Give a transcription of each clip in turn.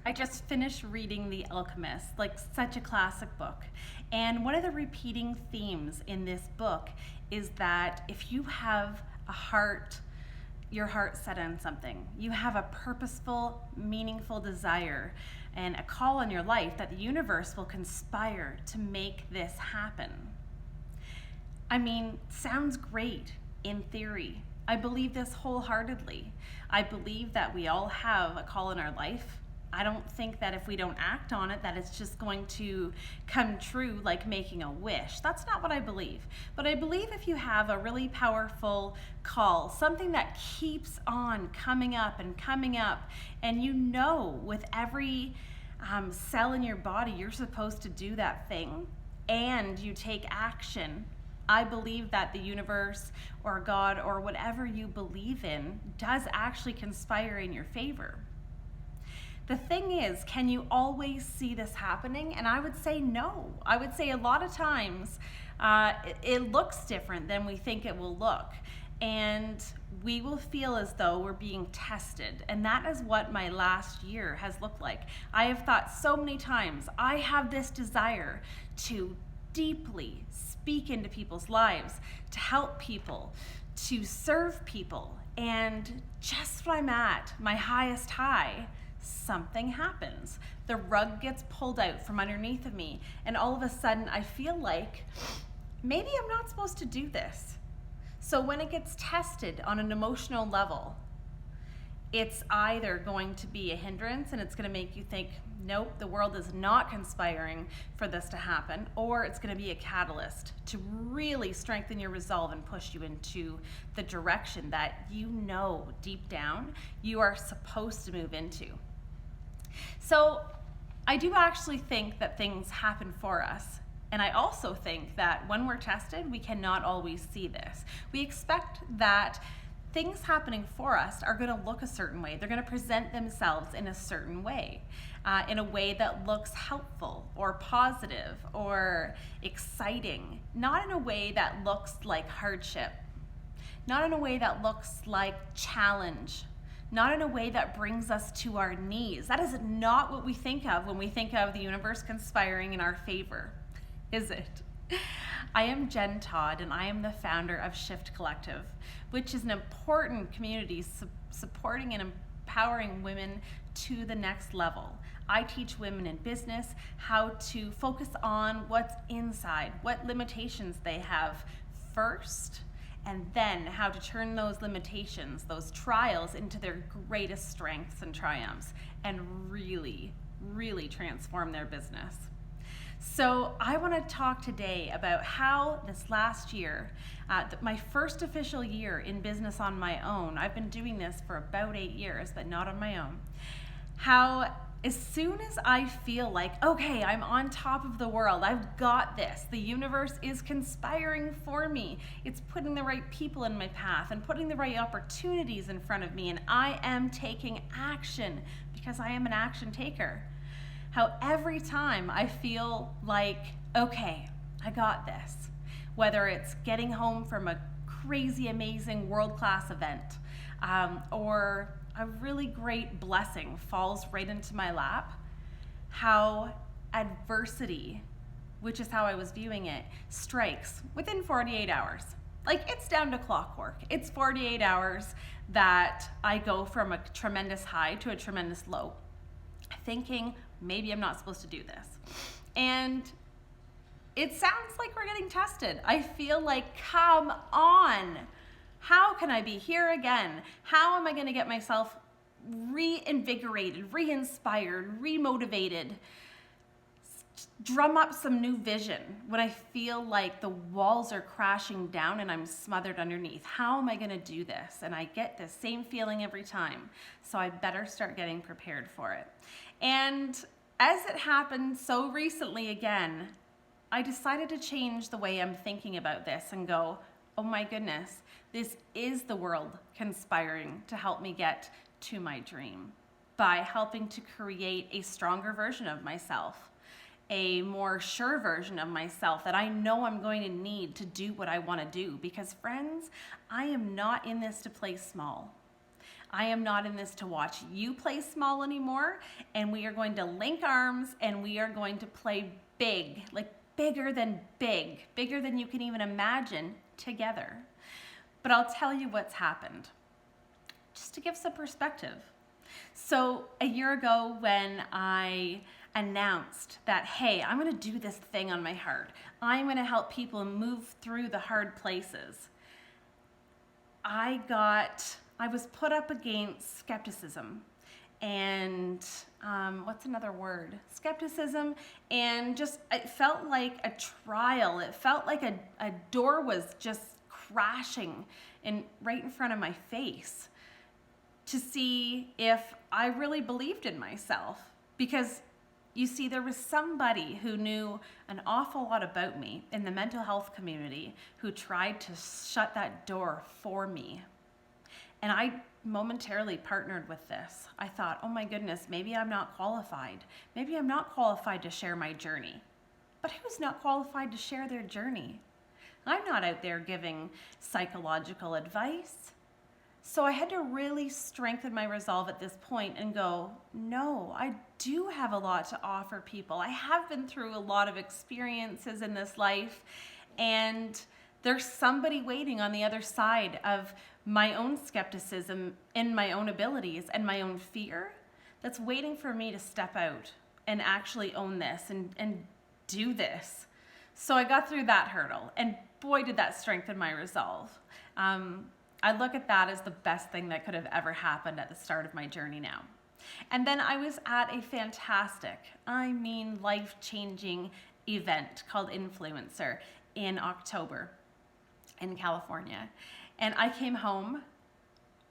I just finished reading The Alchemist, like such a classic book. And one of the repeating themes in this book is that if you have a heart, your heart set on something, you have a purposeful, meaningful desire and a call in your life, that the universe will conspire to make this happen. I mean, sounds great in theory. I believe this wholeheartedly. I believe that we all have a call in our life. I don't think that if we don't act on it, that it's just going to come true like making a wish. That's not what I believe. But I believe if you have a really powerful call, something that keeps on coming up, and you know with every cell in your body you're supposed to do that thing, and you take action, I believe that the universe or God or whatever you believe in does actually conspire in your favor. The thing is, can you always see this happening? And I would say no. I would say a lot of times it looks different than we think it will look. And we will feel as though we're being tested. And that is what my last year has looked like. I have thought so many times, I have this desire to deeply speak into people's lives, to help people, to serve people. And just when I'm at my highest high, something happens. The rug gets pulled out from underneath of me, and all of a sudden I feel like maybe I'm not supposed to do this. So when it gets tested on an emotional level, it's either going to be a hindrance and it's going to make you think, nope, the world is not conspiring for this to happen, or it's going to be a catalyst to really strengthen your resolve and push you into the direction that you know deep down you are supposed to move into. So I do actually think that things happen for us. And I also think that when we're tested, we cannot always see this. We expect that things happening for us are going to look a certain way. They're going to present themselves in a certain way, in a way that looks helpful or positive or exciting, not in a way that looks like hardship, not in a way that looks like challenge, not in a way that brings us to our knees. That is not what we think of when we think of the universe conspiring in our favor, is it? I am Jen Todd, and I am the founder of Shift Collective, which is an important community supporting and empowering women to the next level. I teach women in business how to focus on what's inside, what limitations they have first, and then how to turn those limitations, those trials, into their greatest strengths and triumphs, and really, really transform their business. So I want to talk today about how this last year, my first official year in business on my own, I've been doing this for about 8 years, but not on my own, how as soon as I feel like, okay, I'm on top of the world, I've got this, the universe is conspiring for me, it's putting the right people in my path and putting the right opportunities in front of me, and I am taking action because I am an action taker. How every time I feel like, okay, I got this, whether it's getting home from a crazy, amazing, world-class event, or a really great blessing falls right into my lap, how adversity, which is how I was viewing it, strikes within 48 hours. Like, it's down to clockwork. It's 48 hours that I go from a tremendous high to a tremendous low, thinking, maybe I'm not supposed to do this. And it sounds like we're getting tested. I feel like, come on. How can I be here again? How am I going to get myself reinvigorated, re-inspired, remotivated, drum up some new vision when I feel like the walls are crashing down and I'm smothered underneath? How am I going to do this? And I get the same feeling every time. So I better start getting prepared for it. And as it happened so recently again, I decided to change the way I'm thinking about this and go, oh my goodness, this is the world conspiring to help me get to my dream by helping to create a stronger version of myself, a more sure version of myself that I know I'm going to need to do what I want to do. Because friends, I am not in this to play small. I am not in this to watch you play small anymore, and we are going to link arms and we are going to play big, like bigger than you can even imagine together. But I'll tell you what's happened, just to give some perspective. So a year ago when I announced that, hey, I'm going to do this thing on my heart, I'm going to help people move through the hard places, I was put up against skepticism and what's another word? Skepticism, and just it felt like a trial. It felt like a door was just crashing right in front of my face to see if I really believed in myself. Because you see, there was somebody who knew an awful lot about me in the mental health community who tried to shut that door for me. And I momentarily partnered with this. I thought, oh my goodness, maybe I'm not qualified. Maybe I'm not qualified to share my journey. But who's not qualified to share their journey? I'm not out there giving psychological advice. So I had to really strengthen my resolve at this point and go, no, I do have a lot to offer people. I have been through a lot of experiences in this life, and there's somebody waiting on the other side of my own skepticism in my own abilities and my own fear that's waiting for me to step out and actually own this and do this. So I got through that hurdle, and boy, did that strengthen my resolve. I look at that as the best thing that could have ever happened at the start of my journey now. And then I was at a fantastic, life-changing event called Influencer in October in California. And I came home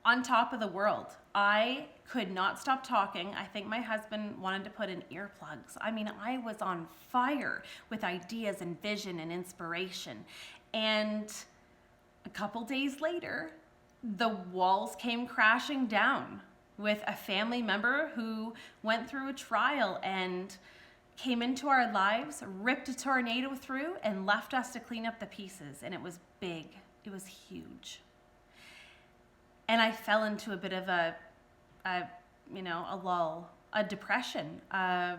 on top of the world. I could not stop talking. I think my husband wanted to put in earplugs. I was on fire with ideas and vision and inspiration. And a couple days later, the walls came crashing down with a family member who went through a trial and came into our lives, ripped a tornado through, and left us to clean up the pieces. And it was big. It was huge. And I fell into a bit of a lull, a depression. I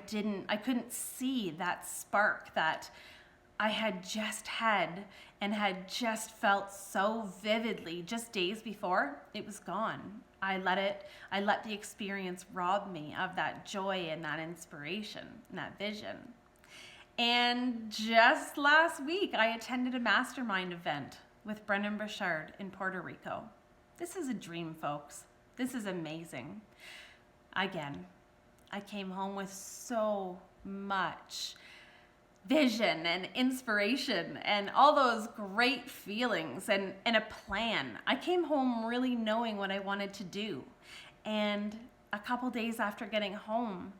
couldn't see that spark that I had just had and had just felt so vividly just days before. It was gone. I let the experience rob me of that joy and that inspiration and that vision. And just last week, I attended a mastermind event with Brendan Burchard in Puerto Rico. This is a dream, folks. This is amazing. Again, I came home with so much vision and inspiration and all those great feelings and a plan. I came home really knowing what I wanted to do. And a couple days after getting home,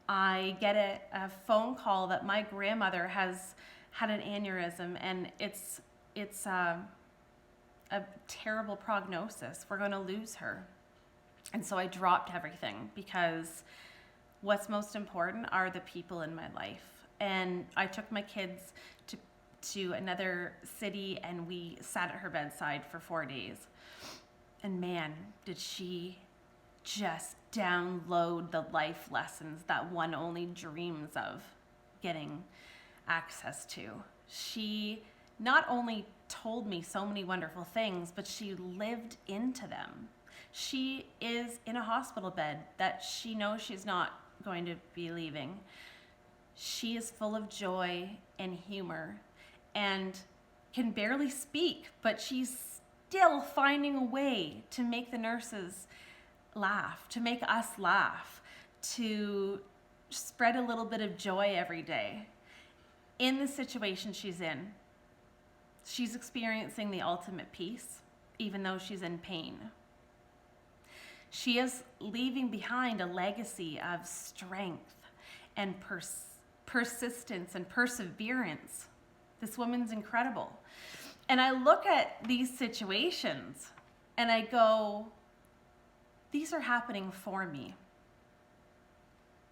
I get a phone call that my grandmother has had an aneurysm, and it's a terrible prognosis. We're going to lose her. And so I dropped everything because what's most important are the people in my life. And I took my kids to another city, and we sat at her bedside for 4 days. And man, did she just download the life lessons that one only dreams of getting access to. She not only told me so many wonderful things, but she lived into them. She is in a hospital bed that she knows she's not going to be leaving. She is full of joy and humor and can barely speak, but she's still finding a way to make the nurses laugh, to make us laugh, to spread a little bit of joy every day. In the situation she's in, she's experiencing the ultimate peace, even though she's in pain. She is leaving behind a legacy of strength and persistence and perseverance. This woman's incredible. And I look at these situations and I go, these are happening for me.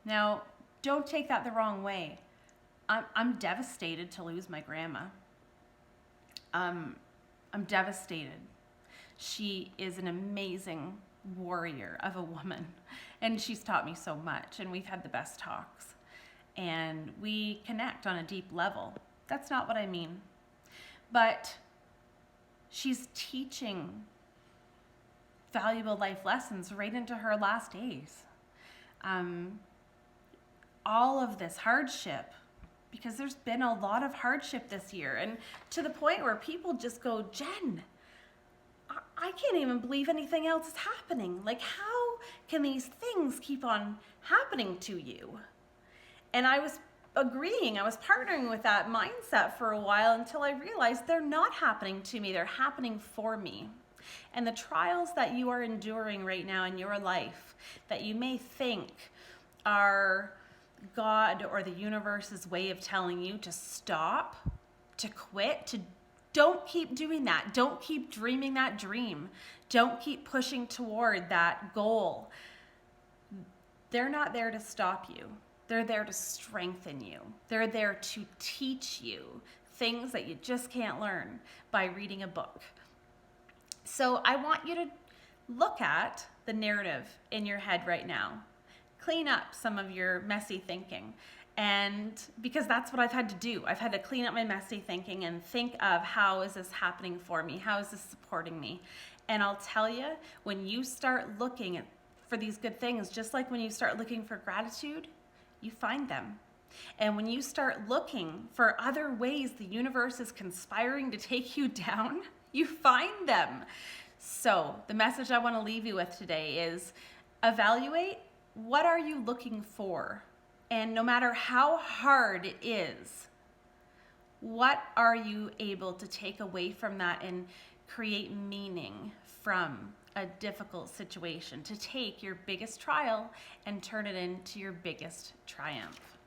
Now, don't take that the wrong way. I'm devastated to lose my grandma. I'm devastated. She is an amazing warrior of a woman. And she's taught me so much, and we've had the best talks. And we connect on a deep level. That's not what I mean. But she's teaching valuable life lessons right into her last days. All of this hardship, because there's been a lot of hardship this year, and to the point where people just go, Jen, I can't even believe anything else is happening. Like, how can these things keep on happening to you? And I was agreeing, I was partnering with that mindset for a while until I realized they're not happening to me, they're happening for me. And the trials that you are enduring right now in your life that you may think are God or the universe's way of telling you to stop, to quit, to don't keep doing that. Don't keep dreaming that dream. Don't keep pushing toward that goal. They're not there to stop you. They're there to strengthen you. They're there to teach you things that you just can't learn by reading a book. So I want you to look at the narrative in your head right now. Clean up some of your messy thinking. And because that's what I've had to do. I've had to clean up my messy thinking and think of, how is this happening for me? How is this supporting me? And I'll tell you, when you start looking for these good things, just like when you start looking for gratitude, you find them. And when you start looking for other ways the universe is conspiring to take you down, you find them. So the message I want to leave you with today is evaluate, what are you looking for? And no matter how hard it is, what are you able to take away from that and create meaning from a difficult situation, to take your biggest trial and turn it into your biggest triumph?